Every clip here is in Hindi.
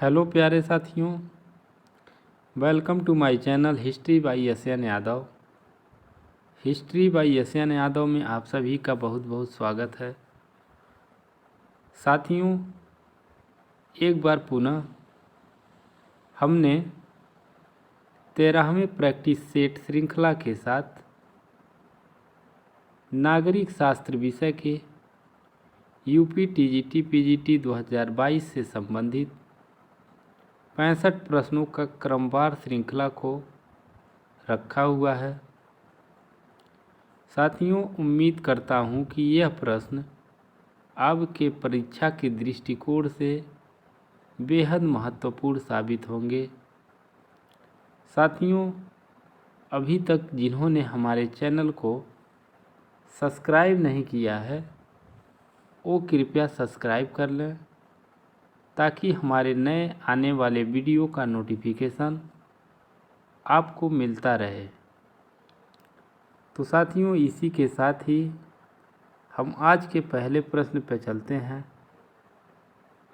हेलो प्यारे साथियों, welcome to my channel history by S N Yadav. History by S N Yadav में आप सभी का बहुत बहुत स्वागत है। साथियों, एक बार पुनः हमने 13वें प्रैक्टिस सेट श्रृंखला के साथ नागरिक शास्त्र विषय के यूपी टीजीटी पीजीटी 2022 से संबंधित 65 प्रश्नों का क्रमवार श्रृंखला को रखा हुआ है। साथियों, उम्मीद करता हूं कि यह प्रश्न आपके परीक्षा के दृष्टिकोण से बेहद महत्वपूर्ण साबित होंगे। साथियों, अभी तक जिन्होंने हमारे चैनल को सब्सक्राइब नहीं किया है वो कृपया सब्सक्राइब कर लें ताकि हमारे नए आने वाले वीडियो का नोटिफिकेशन आपको मिलता रहे। तो साथियों, इसी के साथ ही हम आज के पहले प्रश्न पर चलते हैं।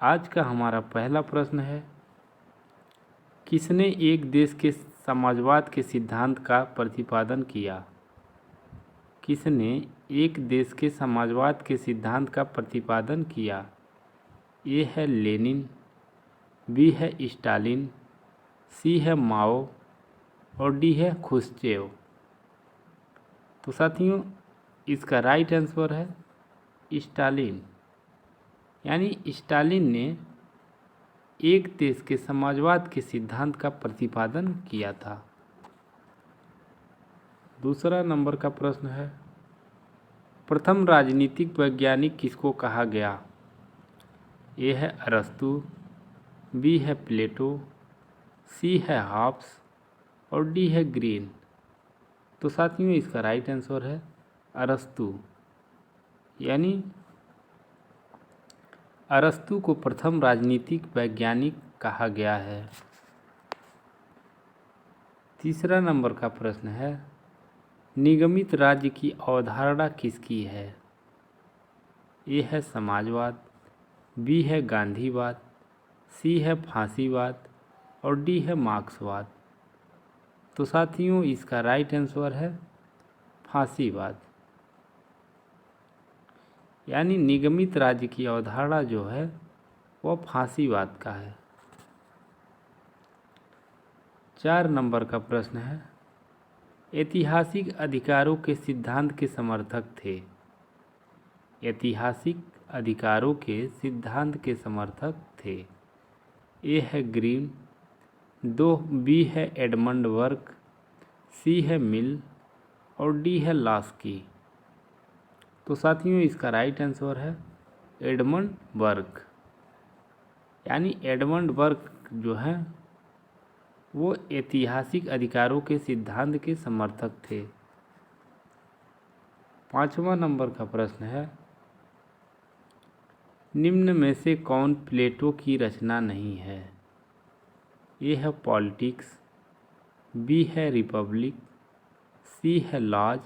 आज का हमारा पहला प्रश्न है, किसने एक देश के समाजवाद के सिद्धांत का प्रतिपादन किया? किसने एक देश के समाजवाद के सिद्धांत का प्रतिपादन किया? ए है लेनिन, बी है स्टालिन, सी है माओ और डी है खुश्चेव। तो साथियों, इसका राइट आंसर है स्टालिन। यानी स्टालिन ने एक देश के समाजवाद के सिद्धांत का प्रतिपादन किया था। दूसरा नंबर का प्रश्न है, प्रथम राजनीतिक वैज्ञानिक किसको कहा गया? ए है अरस्तु, बी है प्लेटो, सी है हॉब्स और डी है ग्रीन। तो साथियों, इसका राइट आंसर है अरस्तु। यानी अरस्तु को प्रथम राजनीतिक वैज्ञानिक कहा गया है। तीसरा नंबर का प्रश्न है, निगमित राज्य की अवधारणा किसकी है? ए है समाजवाद, बी है गांधीवाद, सी है फांसीवाद और डी है मार्क्सवाद। तो साथियों, इसका राइट आंसर है फांसीवाद। यानी निगमित राज्य की अवधारणा जो है वह फांसीवाद का है। 4 नंबर का प्रश्न है, ऐतिहासिक अधिकारों के सिद्धांत के समर्थक थे? ऐतिहासिक अधिकारों के सिद्धांत के समर्थक थे। ए है ग्रीन, बी है एडमंड बर्क, सी है मिल और डी है लास्की। तो साथियों, इसका राइट आंसर है एडमंड बर्क। यानी एडमंड बर्क जो है वो ऐतिहासिक अधिकारों के सिद्धांत के समर्थक थे। 5वां नंबर का प्रश्न है, निम्न में से कौन प्लेटो की रचना नहीं है? ए है पॉलिटिक्स, बी है रिपब्लिक, सी है लॉज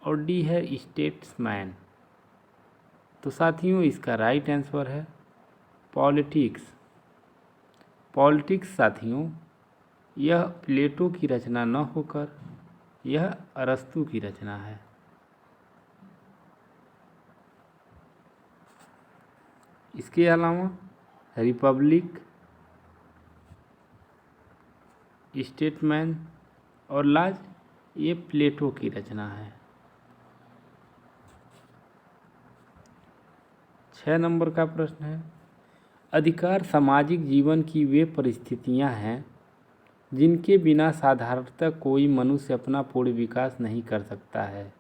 और डी है स्टेट्समैन। तो साथियों, इसका राइट आंसर है पॉलिटिक्स। पॉलिटिक्स साथियों, यह प्लेटो की रचना न होकर यह अरस्तु की रचना है। इसके अलावा रिपब्लिक, स्टेटमैन और लॉज ये प्लेटो की रचना है। 6 नंबर का प्रश्न है, अधिकार सामाजिक जीवन की वे परिस्थितियां हैं जिनके बिना साधारणतः कोई मनुष्य अपना पूर्ण विकास नहीं कर सकता है।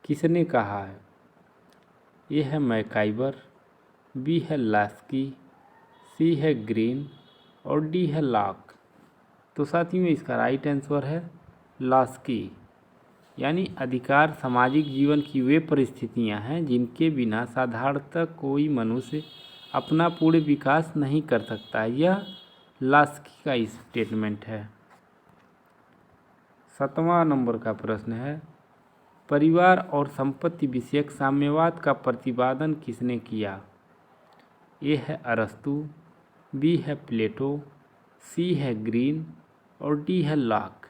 किसने कहा है? ये है मैकाइबर, बी है लास्की, सी है ग्रीन और डी है लॉक। तो साथियों, इसका राइट आंसर है लास्की। यानी अधिकार सामाजिक जीवन की वे परिस्थितियां हैं जिनके बिना साधारणतः कोई मनुष्य अपना पूर्ण विकास नहीं कर सकता। यह लास्की का स्टेटमेंट है। 7वां नंबर का प्रश्न है, परिवार और संपत्ति विषयक साम्यवाद का प्रतिपादन किसने किया? ए है अरस्तु, बी है प्लेटो, सी है ग्रीन और डी है लॉक।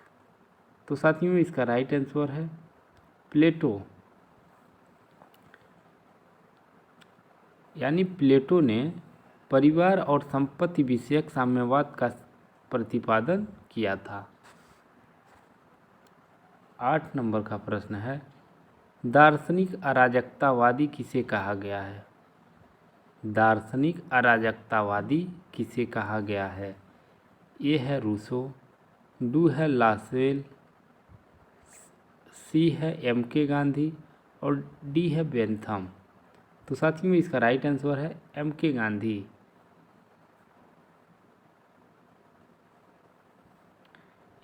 तो साथियों इसका राइट आंसर है प्लेटो। यानी प्लेटो ने परिवार और संपत्ति विषयक साम्यवाद का प्रतिपादन किया था। 8 नंबर का प्रश्न है, दार्शनिक अराजकतावादी किसे कहा गया है? दार्शनिक अराजकतावादी किसे कहा गया है? ए है रूसो, डी है लासेल, सी है एम.के. गांधी और डी है बेंथम। तो साथियों इसका राइट आंसर है एम.के. गांधी।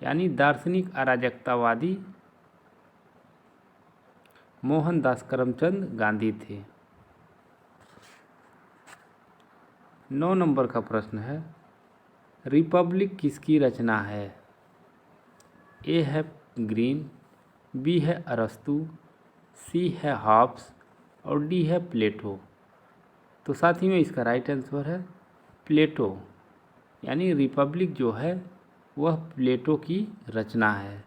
यानी दार्शनिक अराजकतावादी मोहनदास करमचंद गांधी थे। 9 नंबर का प्रश्न है, रिपब्लिक किसकी रचना है? ए है ग्रीन, बी है अरस्तु, सी है हॉब्स और डी है प्लेटो। तो साथियों इसका राइट आंसर है प्लेटो। यानी रिपब्लिक जो है वह प्लेटो की रचना है।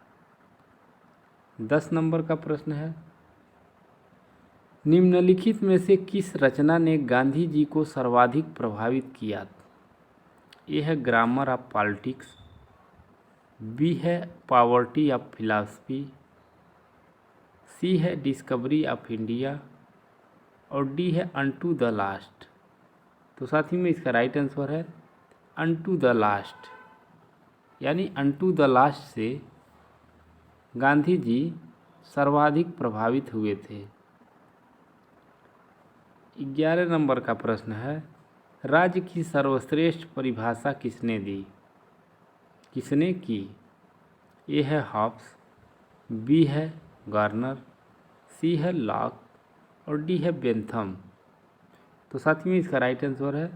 10 नंबर का प्रश्न है, निम्नलिखित में से किस रचना ने गांधी जी को सर्वाधिक प्रभावित किया? ए है ग्रामर ऑफ पॉलिटिक्स, बी है पॉवर्टी ऑफ फिलॉसफी, सी है डिस्कवरी ऑफ इंडिया और डी है अनटू द लास्ट। तो साथियों में इसका राइट आंसर है अनटू द लास्ट। यानी अनटू द लास्ट से गांधी जी सर्वाधिक प्रभावित हुए थे। 11 नंबर का प्रश्न है, राज्य की सर्वश्रेष्ठ परिभाषा किसने दी? किसने की? ए है हॉब्स, बी है गार्नर, सी है लॉक और डी है बेंथम। तो साथियों इसका राइट आंसर है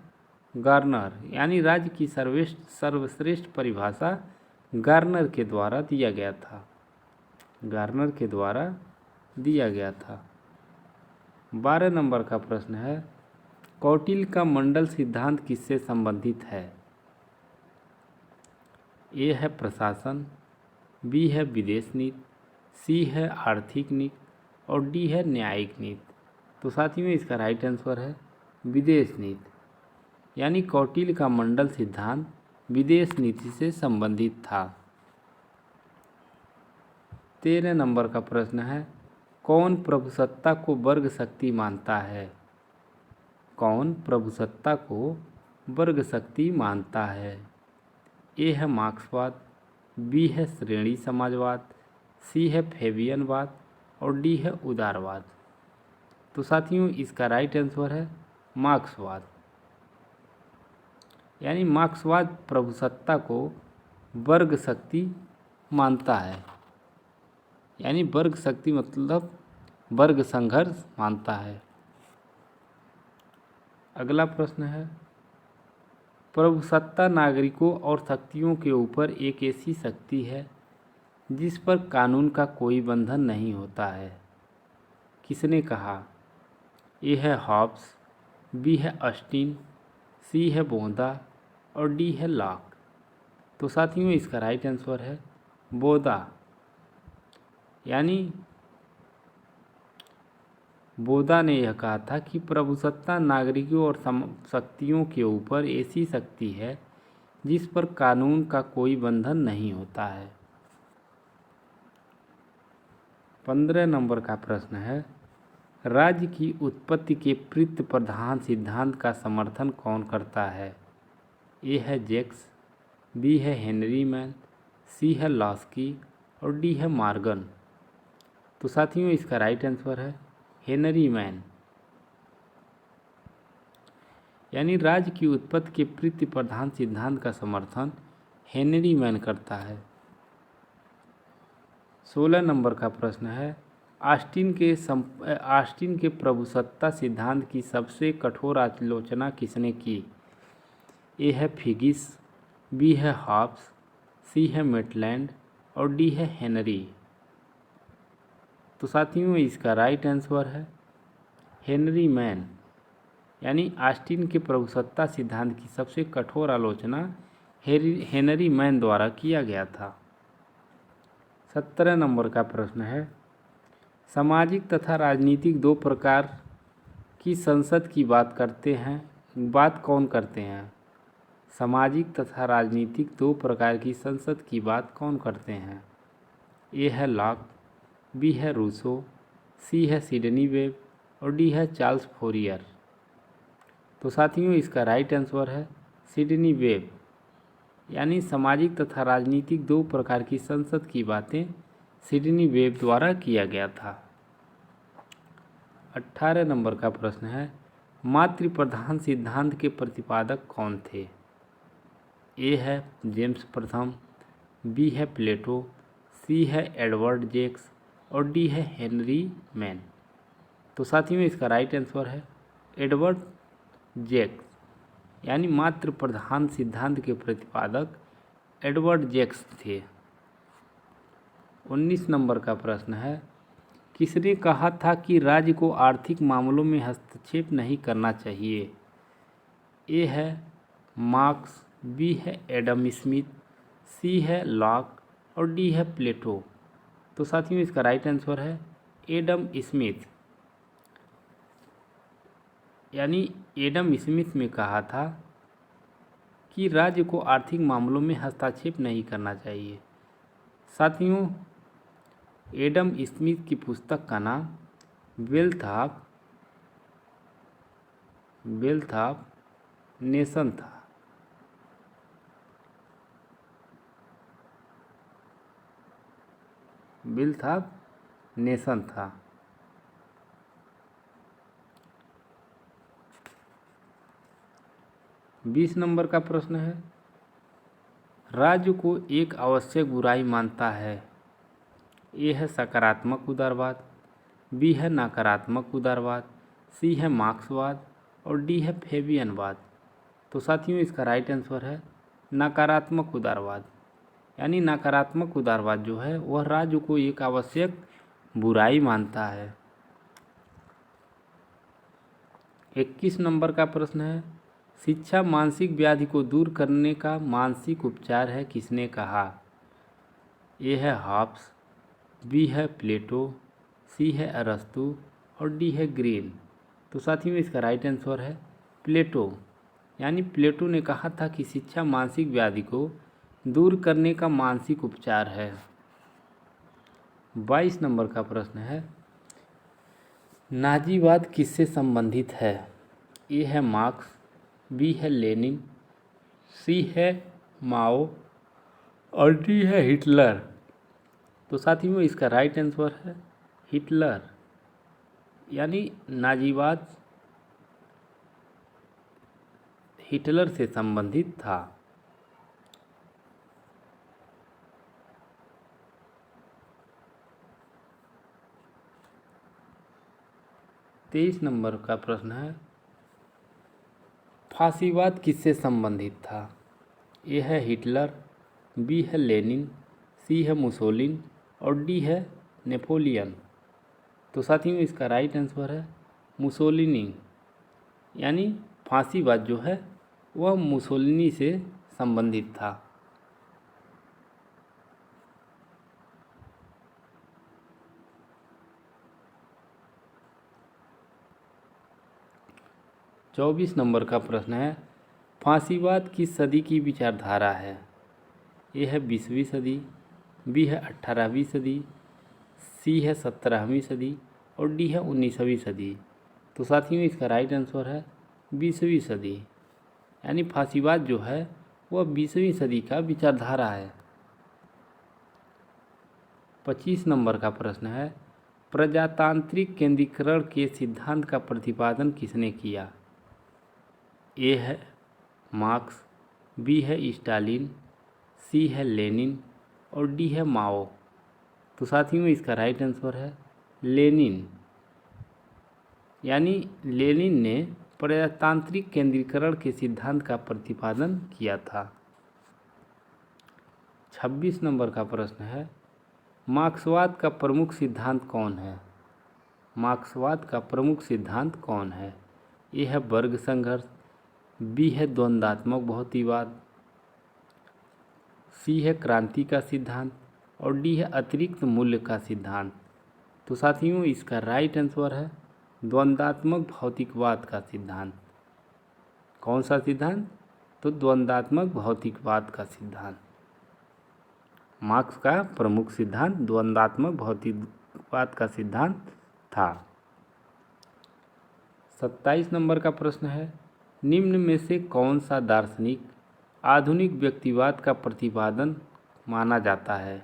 गार्नर। यानी राज्य की सर्वश्रेष्ठ परिभाषा गार्नर के द्वारा दिया गया था। गार्नर के द्वारा दिया गया था। 12 नंबर का प्रश्न है, कौटिल्य का मंडल सिद्धांत किससे संबंधित है? ए है प्रशासन, बी है विदेश नीति, सी है आर्थिक नीति और डी है न्यायिक नीति। तो साथियों इसका राइट आंसर है विदेश नीति। यानी कौटिल्य का मंडल सिद्धांत विदेश नीति से संबंधित था। 13 नंबर का प्रश्न है, कौन प्रभुसत्ता को वर्ग शक्ति मानता है? कौन प्रभुसत्ता को वर्ग शक्ति मानता है? ए है मार्क्सवाद, बी है श्रेणी समाजवाद, सी है फेबियनवाद और डी है उदारवाद। तो साथियों इसका राइट आंसर है मार्क्सवाद। यानी मार्क्सवाद प्रभुसत्ता को वर्ग शक्ति मानता है। यानी वर्ग शक्ति मतलब वर्ग संघर्ष मानता है। अगला प्रश्न है, प्रभुसत्ता नागरिकों और शक्तियों के ऊपर एक ऐसी शक्ति है जिस पर कानून का कोई बंधन नहीं होता है। किसने कहा? ए है हॉब्स, बी है ऑस्टिन, सी है बोदा और डी है लॉक। तो साथियों इसका राइट आंसर है बोदा। यानी बोदा ने यह कहा था कि प्रभुसत्ता नागरिकों और शक्तियों के ऊपर ऐसी शक्ति है जिस पर कानून का कोई बंधन नहीं होता है। 15 नंबर का प्रश्न है, राज्य की उत्पत्ति के प्रीत प्रधान सिद्धांत का समर्थन कौन करता है? ए है जैक्स, बी है हेनरी मैन, सी है लॉस्की और डी है मॉर्गन। तो साथियों इसका राइट आंसर है हेनरी मैन। यानी राज्य की उत्पत्ति के प्रीति प्रधान सिद्धांत का समर्थन हेनरी मैन करता है। 16 नंबर का प्रश्न है, ऑस्टिन के प्रभुसत्ता सिद्धांत की सबसे कठोर आलोचना किसने की? ए है फिगिस, बी है हॉब्स, सी है मेटलैंड और डी है हेनरी। तो साथियों इसका राइट आंसर है हेनरी मैन। यानी ऑस्टिन के प्रभुसत्ता सिद्धांत की सबसे कठोर आलोचना हेनरी मैन द्वारा किया गया था। 17 नंबर का प्रश्न है, सामाजिक तथा राजनीतिक दो प्रकार की संसद की बात कौन करते हैं? सामाजिक तथा राजनीतिक दो प्रकार की संसद की बात कौन करते हैं? ए है लॉक, बी है रूसो, सी है सिडनी वेब और डी है चार्ल्स फोरियर। तो साथियों इसका राइट आंसर है सिडनी वेब। यानी सामाजिक तथा राजनीतिक दो प्रकार की संसद की बातें सिडनी वेब द्वारा किया गया था। 18 नंबर का प्रश्न है, मातृ प्रधान सिद्धांत के प्रतिपादक कौन थे? ए है जेम्स प्रथम, बी है प्लेटो, सी है एडवर्ड जेक्स और डी है हेनरी मैन। तो साथियों इसका राइट आंसर है एडवर्ड जेक्स। यानी मातृ प्रधान सिद्धांत के प्रतिपादक एडवर्ड जेक्स थे। 19 नंबर का प्रश्न है, किसने कहा था कि राज्य को आर्थिक मामलों में हस्तक्षेप नहीं करना चाहिए? ए है मार्क्स, बी है एडम स्मिथ, सी है लॉक और डी है प्लेटो। तो साथियों इसका राइट आंसर है एडम स्मिथ। यानी एडम स्मिथ ने कहा था कि राज्य को आर्थिक मामलों में हस्तक्षेप नहीं करना चाहिए। साथियों एडम स्मिथ की पुस्तक का नाम वेल्थ ऑफ नेशन था। वेल्थ ऑफ नेशन था। बीस नंबर का प्रश्न है, राज्य को एक आवश्यक बुराई मानता है। ए है सकारात्मक उदारवाद, बी है नकारात्मक उदारवाद, सी है मार्क्सवाद और डी है फेबियनवाद। तो साथियों इसका राइट आंसर है नकारात्मक उदारवाद। यानी नकारात्मक उदारवाद जो है वह राज्य को एक आवश्यक बुराई मानता है। 21 नंबर का प्रश्न है, शिक्षा मानसिक व्याधि को दूर करने का मानसिक उपचार है, किसने कहा? ए है हॉब्स, बी है प्लेटो, सी है अरस्तु और डी है ग्रीन। तो साथियों इसका राइट आंसर है प्लेटो। यानी प्लेटो ने कहा था कि शिक्षा मानसिक व्याधि को दूर करने का मानसिक उपचार है। 22 नंबर का प्रश्न है, नाजीवाद किससे संबंधित है? ए है मार्क्स, बी है लेनिन, सी है माओ और डी है हिटलर। तो साथियों इसका राइट आंसर है हिटलर। यानी नाजीवाद हिटलर से संबंधित था। 23 नंबर का प्रश्न है, फांसीवाद किससे संबंधित था? ए है हिटलर, बी है लेनिन, सी है मुसोलिन और डी है नेपोलियन। तो साथियों इसका राइट आंसर है मुसोलिनी। यानी फांसीवाद जो है वह मुसोलिनी से संबंधित था। चौबीस नंबर का प्रश्न है, फांसीवाद किस सदी की विचारधारा है? ए है 20वीं सदी, बी है 18वीं सदी, सी है 17वीं सदी और डी है 19वीं सदी। तो साथियों इसका राइट आंसर है 20वीं सदी। यानी फांसीवाद जो है वह 20वीं सदी का विचारधारा है। 25 नंबर का प्रश्न है, प्रजातांत्रिक केंद्रीकरण के सिद्धांत का प्रतिपादन किसने किया? ए है मार्क्स, बी है स्टालिन, सी है लेनिन और डी है माओ। तो साथियों इसका राइट आंसर है लेनिन। यानी लेनिन ने प्रजातांत्रिक केंद्रीकरण के सिद्धांत का प्रतिपादन किया था। 26 नंबर का प्रश्न है, मार्क्सवाद का प्रमुख सिद्धांत कौन है? मार्क्सवाद का प्रमुख सिद्धांत कौन है? ए है वर्ग संघर्ष, बी है द्वंद्वात्मक भौतिकवाद, सी है क्रांति का सिद्धांत और डी है अतिरिक्त मूल्य का सिद्धांत। तो साथियों इसका राइट आंसर है द्वंद्वात्मक भौतिकवाद का सिद्धांत। कौन सा सिद्धांत? तो द्वंद्वात्मक भौतिकवाद का सिद्धांत। मार्क्स का प्रमुख सिद्धांत द्वंद्वात्मक भौतिकवाद का सिद्धांत था। 27 नंबर का प्रश्न है, निम्न में से कौन सा दार्शनिक आधुनिक व्यक्तिवाद का प्रतिपादन माना जाता है?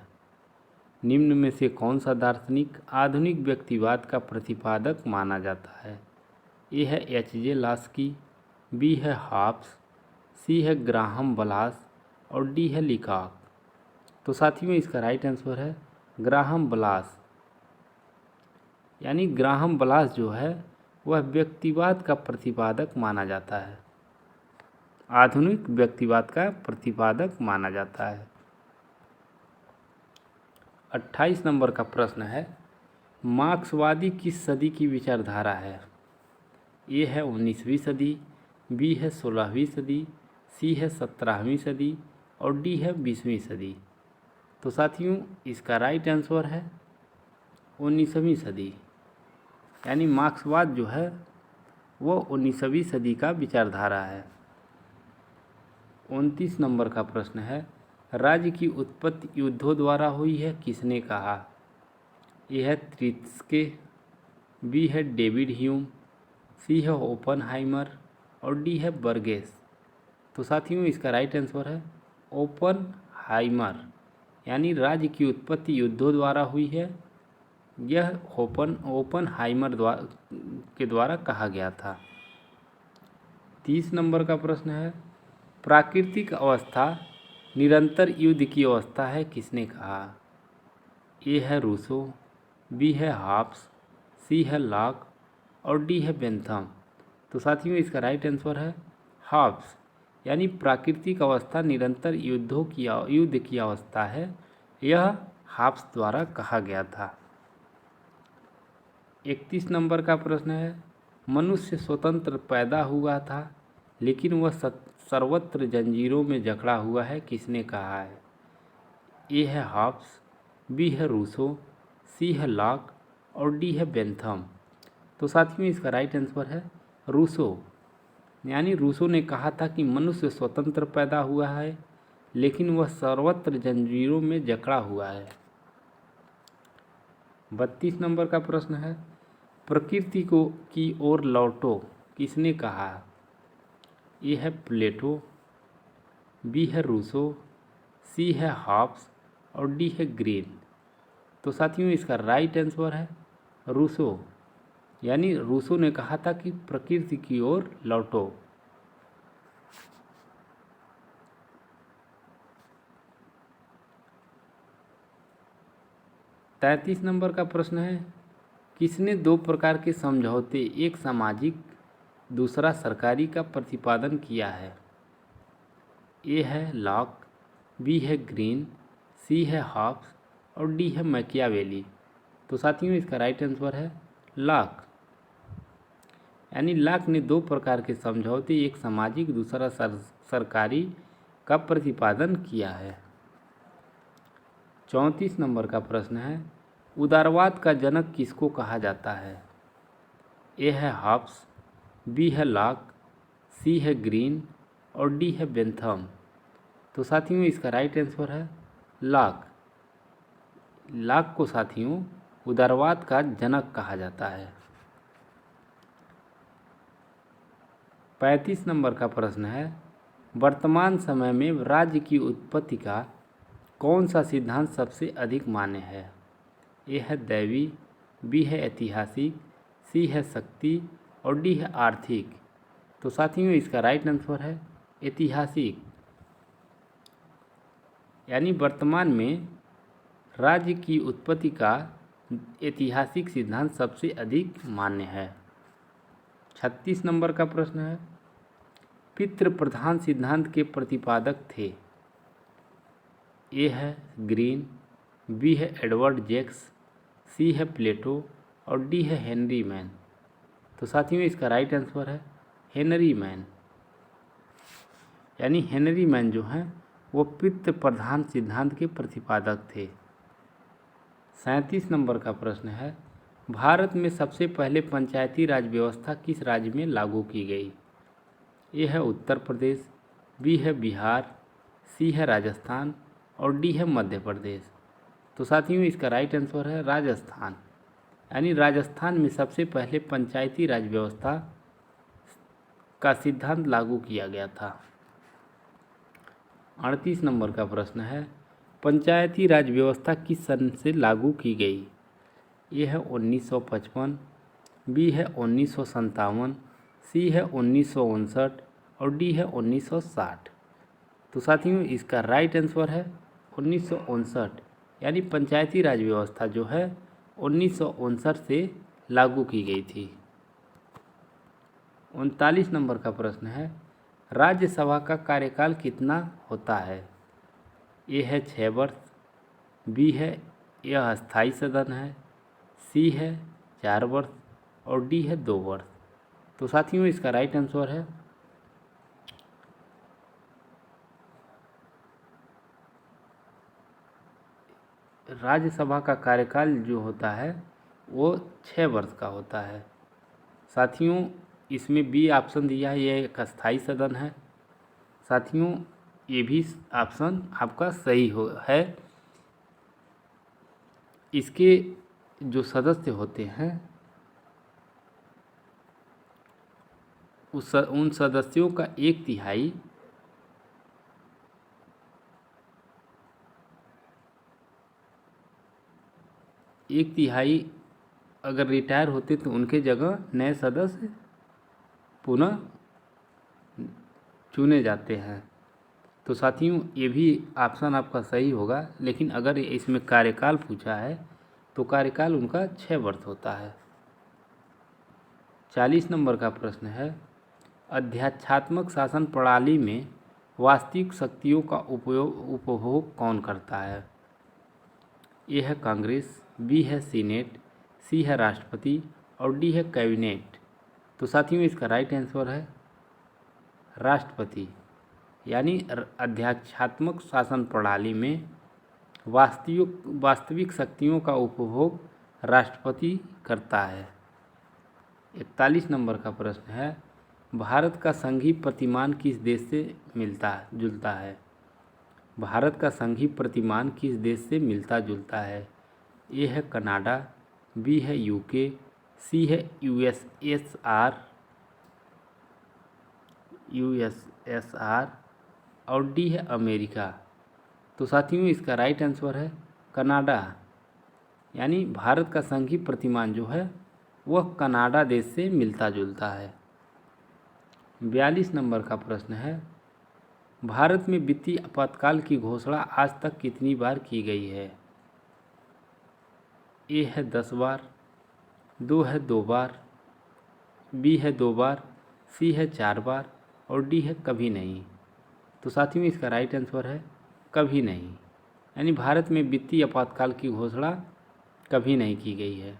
निम्न में से कौन सा दार्शनिक आधुनिक व्यक्तिवाद का प्रतिपादक माना जाता है? ए है एच.जे. लास्की, बी है हॉब्स, सी है ग्राहम बलास और डी है लीकॉक। तो साथियों इसका राइट आंसर है ग्राहम बलास। यानी ग्राहम बलास जो है वह व्यक्तिवाद का प्रतिपादक माना जाता है, आधुनिक व्यक्तिवाद का प्रतिपादक माना जाता है। 28 नंबर का प्रश्न है, मार्क्सवादी किस सदी की विचारधारा है? ए है 19वीं सदी, बी है 16वीं सदी, सी है 17वीं सदी और डी है 20वीं सदी। तो साथियों इसका राइट आंसर है 19वीं सदी। यानी मार्क्सवाद जो है वो 19वीं सदी का विचारधारा है। 29 नंबर का प्रश्न है, राज्य की उत्पत्ति युद्धों द्वारा हुई है, किसने कहा? ए है त्रित्स्के, बी है डेविड ह्यूम, सी है ओपनहाइमर और डी है बर्गेस। तो साथियों इसका राइट आंसर है ओपनहाइमर। यानी राज्य की उत्पत्ति युद्धों द्वारा हुई है, यह ओपनहाइमर के द्वारा कहा गया था। 30 नंबर का प्रश्न है, प्राकृतिक अवस्था निरंतर युद्ध की अवस्था है, किसने कहा? ए है रूसो, बी है हॉब्स, सी है लॉक और डी है बेंथम। तो साथियों इसका राइट आंसर है हॉब्स। यानी प्राकृतिक अवस्था निरंतर युद्ध की अवस्था है, यह हॉब्स द्वारा कहा गया था। 31 नंबर का प्रश्न है, मनुष्य स्वतंत्र पैदा हुआ था लेकिन वह सर्वत्र जंजीरों में जकड़ा हुआ है, किसने कहा है? ए है हॉब्स, बी है रूसो, सी है लॉक और डी है बेंथम। तो साथियों इसका राइट आंसर है रूसो। यानी रूसो ने कहा था कि मनुष्य स्वतंत्र पैदा हुआ है लेकिन वह सर्वत्र जंजीरों में जकड़ा हुआ है। 32 नंबर का प्रश्न है, प्रकृति को की ओर लौटो, किसने कहा? ए है प्लेटो, बी है रूसो, सी है हॉब्स और डी है ग्रीन। तो साथियों इसका राइट आंसर है रूसो। यानी रूसो ने कहा था कि प्रकृति की ओर लौटो। 33 नंबर का प्रश्न है, किसने दो प्रकार के समझौते, एक सामाजिक दूसरा सरकारी का प्रतिपादन किया है? ए है लॉक, बी है ग्रीन, सी है हॉब्स और डी है मैकियावेली। तो साथियों इसका राइट आंसर है लॉक। यानी लॉक ने दो प्रकार के समझौते, एक सामाजिक दूसरा सरकारी का प्रतिपादन किया है। 34 नंबर का प्रश्न है, उदारवाद का जनक किसको कहा जाता है? ए है हॉब्स, बी है लॉक, सी है ग्रीन और डी है बेंथम। तो साथियों इसका राइट आंसर है लॉक। लॉक को साथियों उदारवाद का जनक कहा जाता है। 35 नंबर का प्रश्न है, वर्तमान समय में राज्य की उत्पत्ति का कौन सा सिद्धांत सबसे अधिक मान्य है? ए है दैवी, बी है ऐतिहासिक, सी है शक्ति और डी है आर्थिक। तो साथियों इसका राइट आंसर है ऐतिहासिक। यानी वर्तमान में राज्य की उत्पत्ति का ऐतिहासिक सिद्धांत सबसे अधिक मान्य है। 36 नंबर का प्रश्न है, पितृ प्रधान सिद्धांत के प्रतिपादक थे? ए है ग्रीन, बी है एडवर्ड जैक्स, सी है प्लेटो और डी है हेनरी मैन। तो साथियों इसका राइट आंसर है हेनरी मैन, यानी हेनरी मैन जो हैं वो पित्त प्रधान सिद्धांत के प्रतिपादक थे। 37 नंबर का प्रश्न है, भारत में सबसे पहले पंचायती राज व्यवस्था किस राज्य में लागू की गई? ए है उत्तर प्रदेश, बी है बिहार, सी है राजस्थान और डी है मध्य प्रदेश। तो साथियों इसका राइट आंसर है राजस्थान, यानी राजस्थान में सबसे पहले पंचायती राज व्यवस्था का सिद्धांत लागू किया गया था। 38 नंबर का प्रश्न है, पंचायती राज व्यवस्था किस सन से लागू की गई? ये है 1955, बी है 1957, सी है 1959 और डी है 1960। तो साथियों इसका राइट आंसर है 1959, यानी पंचायती राज व्यवस्था जो है 1959 से लागू की गई थी। 39 नंबर का प्रश्न है, राज्यसभा का कार्यकाल कितना होता है? ए है 6 वर्ष, बी है यह अस्थायी सदन है, सी है 4 वर्ष और डी है 2 वर्ष। तो साथियों इसका राइट आंसर है राज्यसभा का कार्यकाल जो होता है वो 6 वर्ष का होता है। साथियों इसमें बी ऑप्शन दिया है, यह एक अस्थायी सदन है। साथियों ये भी ऑप्शन आपका सही है। इसके जो सदस्य होते हैं उन सदस्यों का 1/3 अगर रिटायर होते तो उनके जगह नए सदस्य पुनः चुने जाते हैं। तो साथियों ये भी ऑप्शन आपका सही होगा, लेकिन अगर इसमें कार्यकाल पूछा है तो कार्यकाल उनका 6 वर्ष होता है। 40 नंबर का प्रश्न है, अध्यात्मात्मक शासन प्रणाली में वास्तविक शक्तियों का उपभोग कौन करता है? ए है कांग्रेस, बी है सीनेट, सी है राष्ट्रपति और डी है कैबिनेट। तो साथियों इसका राइट आंसर है राष्ट्रपति, यानी अध्यात्मात्मक शासन प्रणाली में वास्तविक शक्तियों का उपभोग राष्ट्रपति करता है। 41 नंबर का प्रश्न है, भारत का संघीय प्रतिमान किस देश से मिलता जुलता है? भारत का संघीय प्रतिमान किस देश से मिलता जुलता है? ए है कनाडा, बी है यूके, सी है यूएसएसआर और डी है अमेरिका। तो साथियों इसका राइट आंसर है कनाडा, यानी भारत का संघीय प्रतिमान जो है वह कनाडा देश से मिलता जुलता है। 42 नंबर का प्रश्न है, भारत में वित्तीय आपातकाल की घोषणा आज तक कितनी बार की गई है? ए है 10 बार, दो है 2 बार, बी है 2 बार, सी है 4 बार और डी है कभी नहीं। तो साथियों इसका राइट आंसर है कभी नहीं, यानी भारत में वित्तीय आपातकाल की घोषणा कभी नहीं की गई है।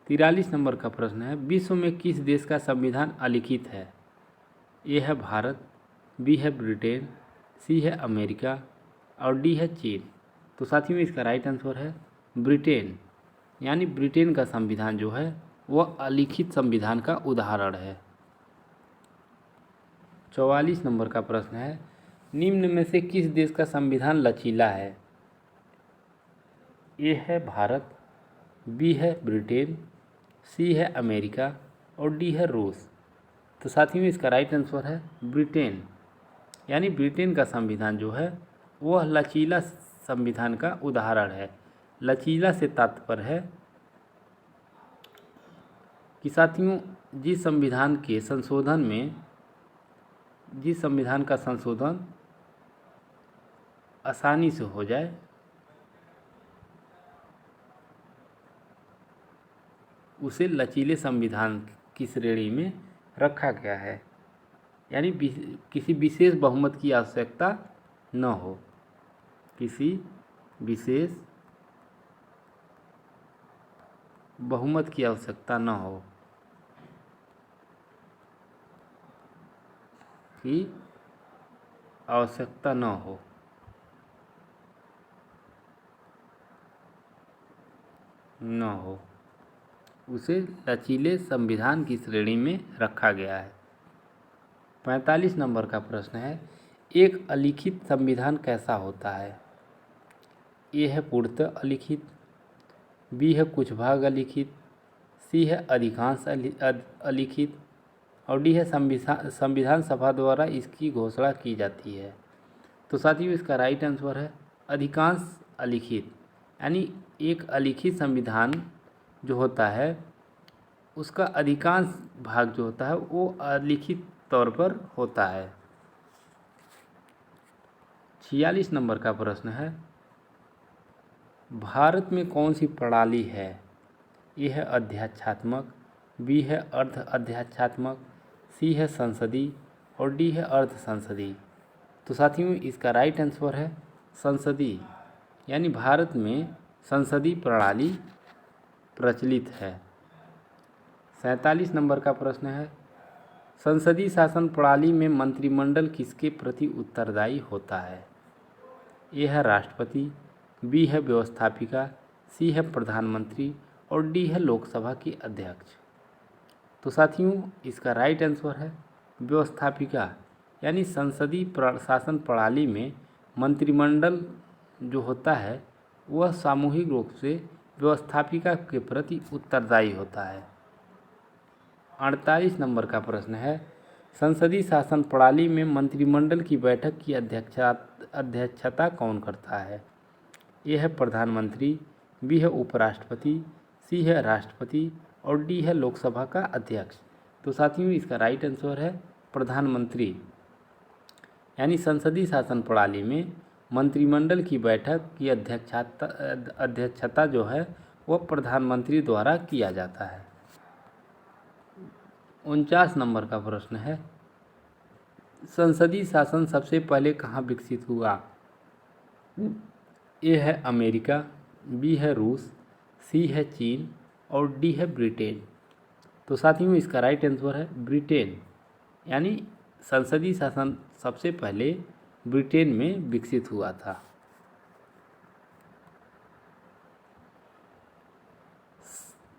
43 नंबर का प्रश्न है, विश्व में किस देश का संविधान अलिखित है? ए है भारत, बी है ब्रिटेन, सी है अमेरिका और डी है चीन। तो साथियों इसका राइट आंसर है ब्रिटेन, यानी ब्रिटेन का संविधान जो है वह अलिखित संविधान का उदाहरण है। 44 नंबर का प्रश्न है, निम्न में से किस देश का संविधान लचीला है? ए है भारत, बी है ब्रिटेन, सी है अमेरिका और डी है रूस। तो साथियों इसका राइट आंसर है ब्रिटेन, यानी ब्रिटेन का संविधान जो है वह लचीला संविधान का उदाहरण है। लचीला से तात्पर्य है कि साथियों जिस संविधान का संशोधन आसानी से हो जाए उसे लचीले संविधान की श्रेणी में रखा गया है, यानी किसी विशेष बहुमत की आवश्यकता न हो, किसी विशेष बहुमत की आवश्यकता न हो, की आवश्यकता न हो। उसे लचीले संविधान की श्रेणी में रखा गया है। 45 नंबर का प्रश्न है, एक अलिखित संविधान कैसा होता है? ए है पूर्णतः अलिखित, बी है कुछ भाग अलिखित, सी है अधिकांश अलिखित और डी है संविधान सभा द्वारा इसकी घोषणा की जाती है। तो साथियों इसका राइट आंसर है अधिकांश अलिखित। यानी एक अलिखित संविधान जो होता है उसका अधिकांश भाग जो होता है वो अलिखित तौर पर होता है। 46 नंबर का प्रश्न है, भारत में कौन सी प्रणाली है? ए है अध्यात्मात्मक, बी है अर्ध अध्यात्मात्मक, सी है संसदीय और डी है अर्ध संसदीय। तो साथियों इसका राइट आंसर है संसदीय। यानी भारत में संसदीय प्रणाली प्रचलित है। 47 नंबर का प्रश्न है, संसदीय शासन प्रणाली में मंत्रिमंडल किसके प्रति उत्तरदायी होता है? ए है राष्ट्रपति, बी है व्यवस्थापिका, सी है प्रधानमंत्री और डी है लोकसभा की अध्यक्ष। तो साथियों इसका राइट आंसर है व्यवस्थापिका। यानी संसदीय शासन प्रणाली में मंत्रिमंडल जो होता है वह सामूहिक रूप से व्यवस्थापिका के प्रति उत्तरदायी होता है। 48 नंबर का प्रश्न है, संसदीय शासन प्रणाली में मंत्रिमंडल की बैठक की अध्यक्षता कौन करता है? ए है प्रधानमंत्री, बी है उपराष्ट्रपति, सी है राष्ट्रपति और डी है लोकसभा का अध्यक्ष। तो साथियों इसका राइट आंसर है प्रधानमंत्री। यानी संसदीय शासन प्रणाली में मंत्रिमंडल की बैठक की अध्यक्षता जो है वह प्रधानमंत्री द्वारा किया जाता है। 49 नंबर का प्रश्न है, संसदीय शासन सबसे पहले कहाँ विकसित हुआ? ए है अमेरिका, बी है रूस, सी है चीन और डी है ब्रिटेन। तो साथियों इसका राइट आंसर है ब्रिटेन। यानी संसदीय शासन सबसे पहले ब्रिटेन में विकसित हुआ था।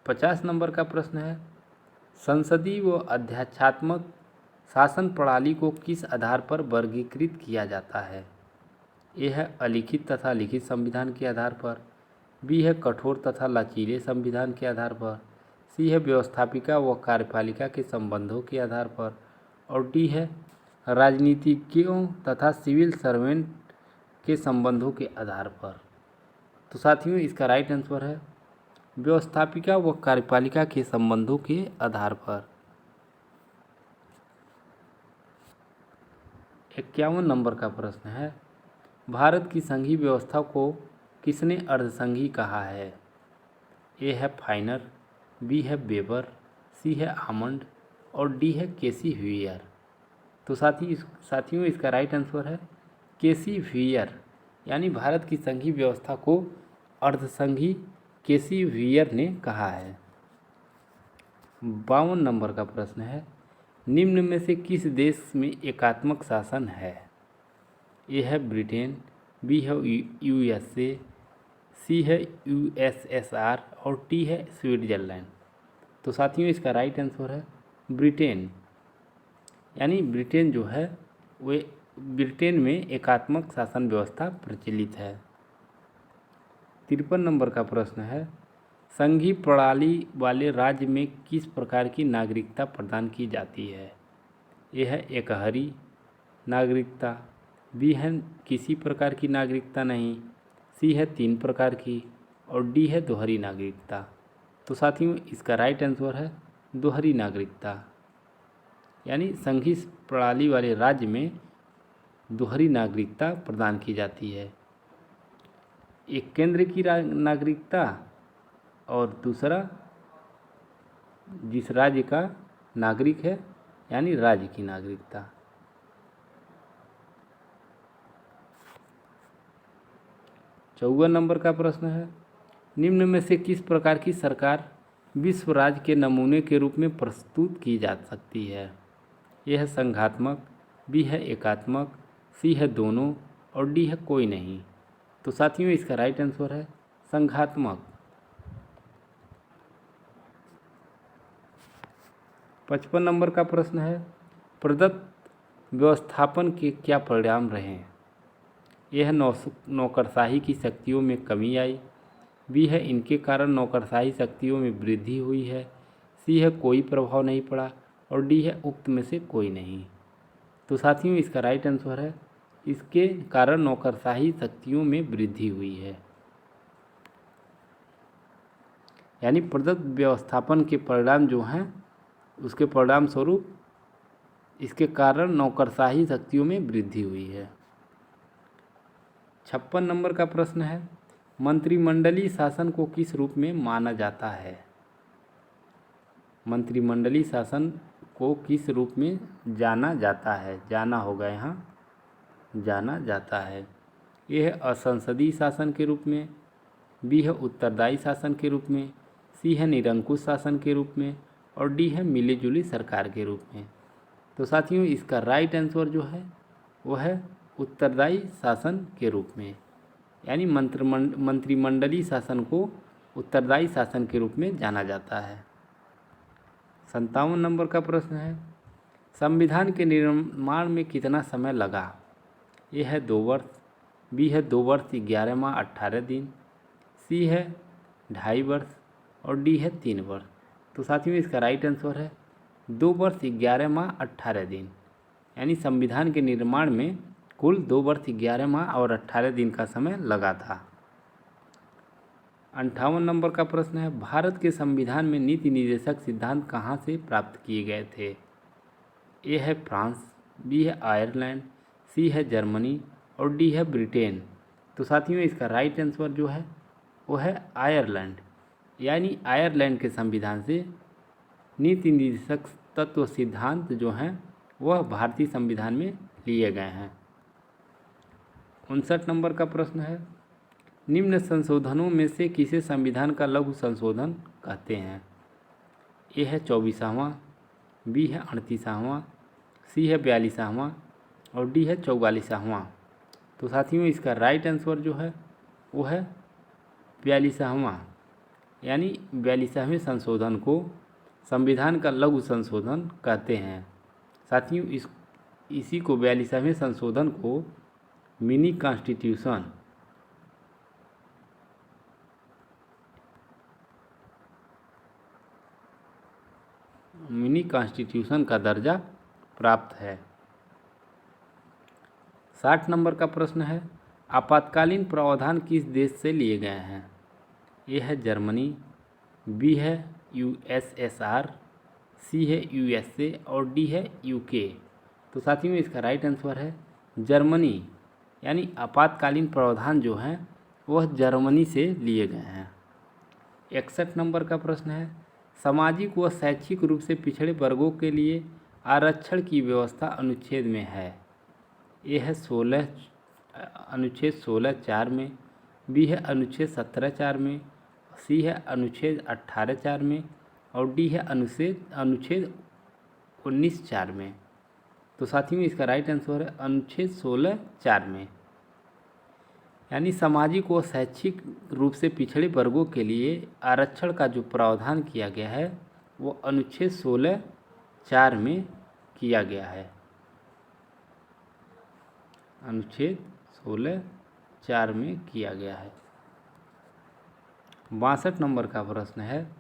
50 नंबर का प्रश्न है, संसदीय व अध्यात्मात्मक शासन प्रणाली को किस आधार पर वर्गीकृत किया जाता है? ए है अलिखित तथा लिखित संविधान के आधार पर, बी है कठोर तथा लचीले संविधान के आधार पर, सी है व्यवस्थापिका व कार्यपालिका के संबंधों के आधार पर और डी है राजनीतिज्ञों तथा सिविल सर्वेंट के संबंधों के आधार पर। तो साथियों इसका राइट आंसर है व्यवस्थापिका व कार्यपालिका के संबंधों के आधार पर। 51 नंबर का प्रश्न है, भारत की संघीय व्यवस्था को किसने अर्धसंघीय कहा है? ए है फाइनर, बी है वेबर, सी है आमंड और डी है केसी व्हीयर। तो साथियों इसका राइट आंसर है केसी व्हीयर। यानी भारत की संघीय व्यवस्था को अर्धसंघीय केसी व्हीयर ने कहा है। 52 नंबर का प्रश्न है, निम्न में से किस देश में एकात्मक शासन है? ए है ब्रिटेन, बी है यूएसए, सी है यूएसएसआर और डी है स्विट्जरलैंड। तो साथियों इसका राइट आंसर है ब्रिटेन। यानी ब्रिटेन जो है वे ब्रिटेन में एकात्मक शासन व्यवस्था प्रचलित है। 53 नंबर का प्रश्न है, संघीय प्रणाली वाले राज्य में किस प्रकार की नागरिकता प्रदान की जाती है? ए है एकहरी नागरिकता, बी है किसी प्रकार की नागरिकता नहीं, सी है 3 प्रकार की और डी है दोहरी नागरिकता। तो साथियों इसका राइट आंसर है दोहरी नागरिकता। यानी संघीय प्रणाली वाले राज्य में दोहरी नागरिकता प्रदान की जाती है। एक केंद्र की नागरिकता और दूसरा जिस राज्य का नागरिक है यानी राज्य की नागरिकता। 54 नंबर का प्रश्न है, निम्न में से किस प्रकार की सरकार विश्व राज्य के नमूने के रूप में प्रस्तुत की जा सकती है। यह है संघात्मक, बी है एकात्मक, सी है दोनों और डी है कोई नहीं। तो साथियों इसका राइट आंसर है संघात्मक। 55 नंबर का प्रश्न है, प्रदत्त व्यवस्थापन के क्या परिणाम रहे? यह नौकरशाही की शक्तियों में कमी आई, बी है इनके कारण नौकरशाही शक्तियों में वृद्धि हुई है, सी है कोई प्रभाव नहीं पड़ा और डी है उक्त में से कोई नहीं। तो साथियों इसका राइट आंसर है इसके कारण नौकरशाही शक्तियों में वृद्धि हुई है। यानी प्रदत्त व्यवस्थापन के परिणाम जो हैं उसके परिणाम स्वरूप इसके कारण नौकरशाही शक्तियों में वृद्धि हुई है। 56 नंबर का प्रश्न है, मंत्रिमंडलीय शासन को किस रूप में माना जाता है? मंत्रिमंडलीय शासन को किस रूप में जाना जाता है? जाना होगा यहाँ, जाना जाता है। यह है असंसदीय शासन के रूप में, बी है उत्तरदायी शासन के रूप में, सी है निरंकुश शासन के रूप में और डी है मिलीजुली सरकार के रूप में। तो साथियों इसका राइट आंसर जो है वह है उत्तरदायी शासन के रूप में। यानी मंत्रिमंडलीय शासन को उत्तरदायी शासन के रूप में जाना जाता है। 57 नंबर का प्रश्न है, संविधान के निर्माण में कितना समय लगा? यह है 2 वर्ष, बी है 2 वर्ष 11 माह 18 दिन, सी है 2.5 वर्ष और डी है 3 वर्ष। तो साथियों इसका राइट आंसर है 2 वर्ष 11 माह 18 दिन। यानी संविधान के निर्माण में कुल 2 वर्ष 11 माह और 18 दिन का समय लगा था। 58 नंबर का प्रश्न है, भारत के संविधान में नीति निर्देशक सिद्धांत कहाँ से प्राप्त किए गए थे? ए है फ्रांस, बी है आयरलैंड, सी है जर्मनी और डी है ब्रिटेन। तो साथियों इसका राइट आंसर जो है वो है आयरलैंड। यानी आयरलैंड के संविधान से नीति निर्देशक तत्व सिद्धांत जो हैं वह भारतीय संविधान में लिए गए हैं। 59 नंबर का प्रश्न है, निम्न संशोधनों में से किसे संविधान का लघु संशोधन कहते हैं? ए है 24वां, बी है 38वां, सी है 42वां और डी है 44वां। तो साथियों इसका राइट आंसर जो है वो है 42वां। यानी 42वें संशोधन को संविधान का लघु संशोधन कहते हैं। साथियों इसी को 42वें संशोधन को मिनी कॉन्स्टिट्यूशन का दर्जा प्राप्त है। 60 नंबर का प्रश्न है, आपातकालीन प्रावधान किस देश से लिए गए हैं? ए है जर्मनी, बी है यूएसएसआर, सी है यूएसए और डी है यूके। तो साथियों इसका राइट आंसर है जर्मनी। यानी आपातकालीन प्रावधान जो हैं वह जर्मनी से लिए गए हैं। 61 नंबर का प्रश्न है, सामाजिक व शैक्षिक रूप से पिछड़े वर्गों के लिए आरक्षण की व्यवस्था अनुच्छेद में है? ए है अनुच्छेद 16(4) में, बी है अनुच्छेद 17(4) में, सी है अनुच्छेद 18(4) में और डी है अनुच्छेद 19(4) में। तो साथियों इसका राइट आंसर है अनुच्छेद 16(4) में। यानी सामाजिक व शैक्षिक रूप से पिछड़े वर्गों के लिए आरक्षण का जो प्रावधान किया गया है वो अनुच्छेद 16(4) में किया गया है। अनुच्छेद 16(4) में किया गया है। 62 नंबर का प्रश्न है,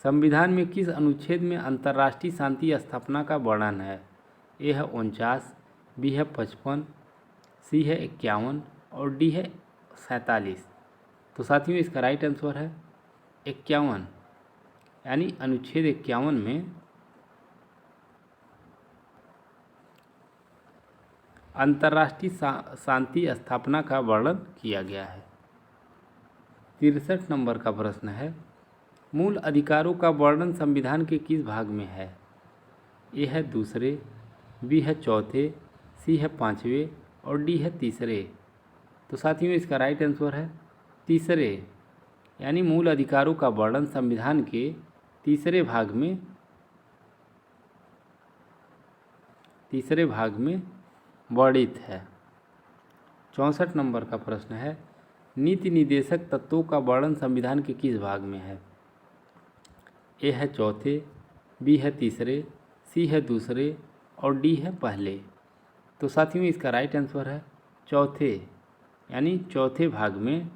संविधान में किस अनुच्छेद में अंतर्राष्ट्रीय शांति स्थापना का वर्णन है? ए है 49, बी है 55, सी है 51 और डी है 47। तो साथियों इसका राइट आंसर है 51। यानी अनुच्छेद 51 में अंतर्राष्ट्रीय शांति स्थापना का वर्णन किया गया है। 63 नंबर का प्रश्न है, मूल अधिकारों का वर्णन संविधान के किस भाग में है? ए है 2, बी है 4, सी है 5 और डी है 3। तो साथियों इसका राइट आंसर है 3। यानी मूल अधिकारों का वर्णन संविधान के तीसरे भाग में वर्णित है। 64 नंबर का प्रश्न है, नीति निर्देशक तत्वों का वर्णन संविधान के किस भाग में है? ए है चौथे, बी है तीसरे, सी है दूसरे और डी है पहले। तो साथियों इसका राइट आंसर है चौथे, यानी चौथे भाग में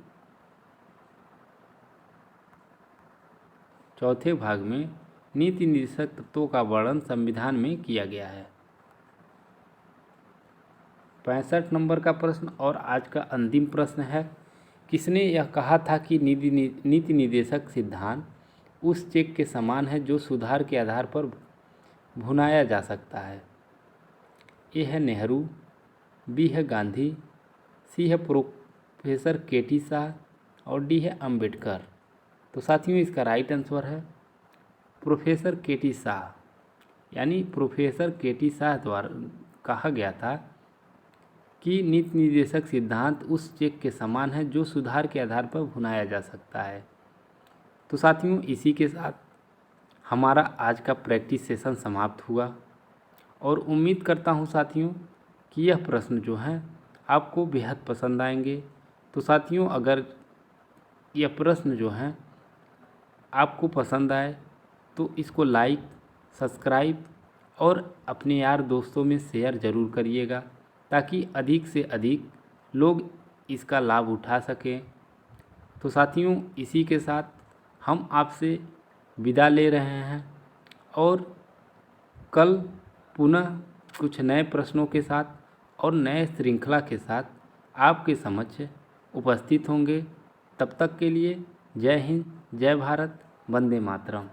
नीति निर्देशक तत्वों का वर्णन संविधान में किया गया है। 65 नंबर का प्रश्न और आज का अंतिम प्रश्न है, किसने यह कहा था कि नीति निर्देशक सिद्धांत उस चेक के समान है जो सुधार के आधार पर भुनाया जा सकता है? ए है नेहरू, बी है गांधी, सी है प्रोफेसर केटी शाह और डी है अंबेडकर। तो साथियों इसका राइट आंसर है प्रोफेसर केटी शाह, यानी प्रोफेसर केटी शाह द्वारा कहा गया था कि नीति निर्देशक सिद्धांत उस चेक के समान है जो सुधार के आधार पर भुनाया जा सकता है। तो साथियों इसी के साथ हमारा आज का प्रैक्टिस सेशन समाप्त हुआ और उम्मीद करता हूँ साथियों कि यह प्रश्न जो हैं आपको बेहद पसंद आएंगे। तो साथियों अगर यह प्रश्न जो हैं आपको पसंद आए तो इसको लाइक, सब्सक्राइब और अपने यार दोस्तों में शेयर ज़रूर करिएगा ताकि अधिक से अधिक लोग इसका लाभ उठा सकें। तो साथियों इसी के साथ हम आपसे विदा ले रहे हैं और कल पुनः कुछ नए प्रश्नों के साथ और नए श्रृंखला के साथ आपके समक्ष उपस्थित होंगे। तब तक के लिए जय हिंद, जय भारत, वंदे मातरम।